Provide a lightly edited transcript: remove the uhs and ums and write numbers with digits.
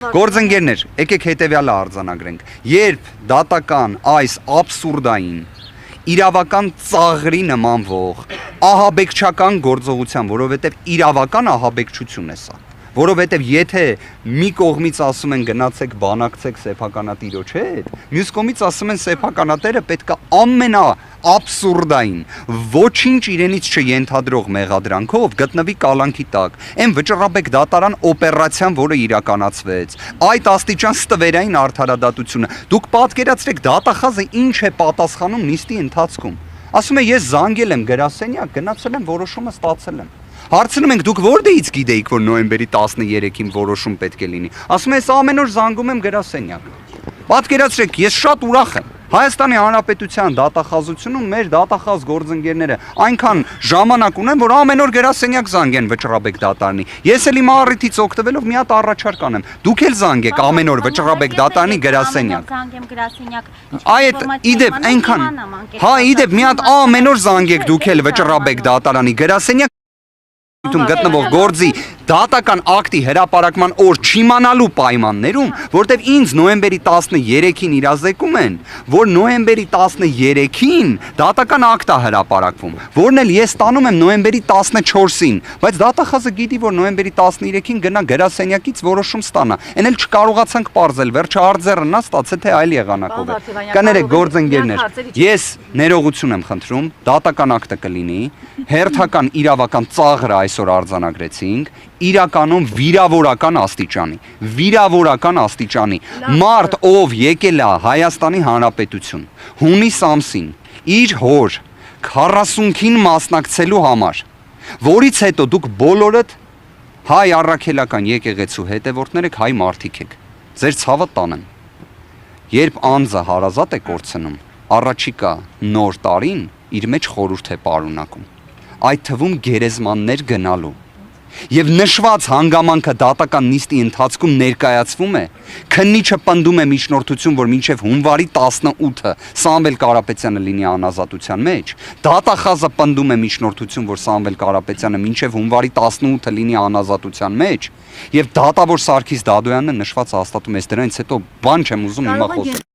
Գործընկերներ, եկեք հետևյալը արձանագրենք։ Երբ դատական այս աբսուրդային իրավական ծաղրի նմանվող ահաբեկչական գործողության, որովհետև իրավական ահաբեկչություն է սա, որովհետև եթե մի կողմից ասում են գնացեք բանակցեք սեփականատիրոջ հետ, մյուս կողմից ասում են սեփականատերը պետք է ամենաաբսուրդային, ոչինչ իրենից չենթադրող մեղադրանքով գտնվի կալանքի տակ, այն վճռաբեկ դատարան օպերացիան, որը իրականացվեց, այդ աստիճան ստվերային արդարադատությունը, դուք պատկերացրեք դատախազը ինչ է պատասխանում նիստի ընթացքում, ասում է ես զանգել եմ գրասենյակ, գնացել եմ որոշումը ստացել եմ։ Հարցնում ենք դուք որտեղից գիտեիք, որ նոյեմբերի 13-ին որոշում պետք է լինի։ Ասում եմ, ես ամեն օր զանգում եմ գրասենյակ։ Պատկերացրեք, ես շատ ուրախ եմ։ Հայաստանի Հանրապետության դատախազությունում մեր դատախազ գործընկերները այնքան ժամանակ ունեն, որ ամեն օր գրասենյակ զանգեն վճռաբեկ դատարանի։ Ես էլ իմ առիթից օգտվելով մի հատ առաջարկ անեմ։ Դուք էլ զանգեք ամեն օր վճռաբեկ դատարանի գրասենյակ։ Զանգեմ գրասենյակ։ Այդ իդեպ այնքան։ Հա, իդեպ մի հատ ամեն օր զանգեք դուք էլ վճռաբեկ դատարանի գրասենյակ գտնվող գործի դատական ակտի հրապարակման օր չիմանալու պայմաններում, որտեվ ինձ նոյեմբերի 13-ին իրազեկում են, որ նոյեմբերի 13-ին դատական ակտ է հրապարակվում, որն էլ ես ստանում եմ նոյեմբերի 14-ին, բայց դատախազը գիտի, որ նոյեմբերի 13-ին գնա գրասենյակից որոշում ստանա, այն էլ չկարողացանք պարզել, վերջը արձեռն նա ստացել թե այլ եղանակով է։ Կներեք գործընկերներ, ես ներողություն եմ խնդրում, դատական ակտը կլինի, հերթական իրավական ծաղրը այսօր արձանագրեցինք, իրականում վիրավորական աստիճանի, մարդ ով եկել է Հայաստանի Հանրապետություն, հունիս ամսին, իր հոր 40-ին մասնակցելու համար, որից հետո դուք բոլորդ հայ առաքելական եկեղեցու հետևորդներ եք, հայ մարդիկ եք, ձեր ցավը տանեմ, երբ անձը հարազատ է կորցնում, առաջիկա նոր տարին իր մեջ խորհուրդ է պարունակում, այդ թվում գերեզմաններ գնալու, եւ նշված հանգամանքը դատական նիստի ընթացքում ներկայացվում է, քննիչը պնդում է միջնորդություն, որ մինչև հունվարի 18-ը Սամվել Կարապետյանը լինի անազատության մեջ, դատախազը պնդում է միջնորդություն, որ Սամվել Կարապետյանը մինչև հունվարի 18-ը լինի անազատության մեջ, եւ դատավոր Սարգիս Դադոյանը նշված հաստատում է, դրանից հետո բան չեմ ուզում հիմա խոսել։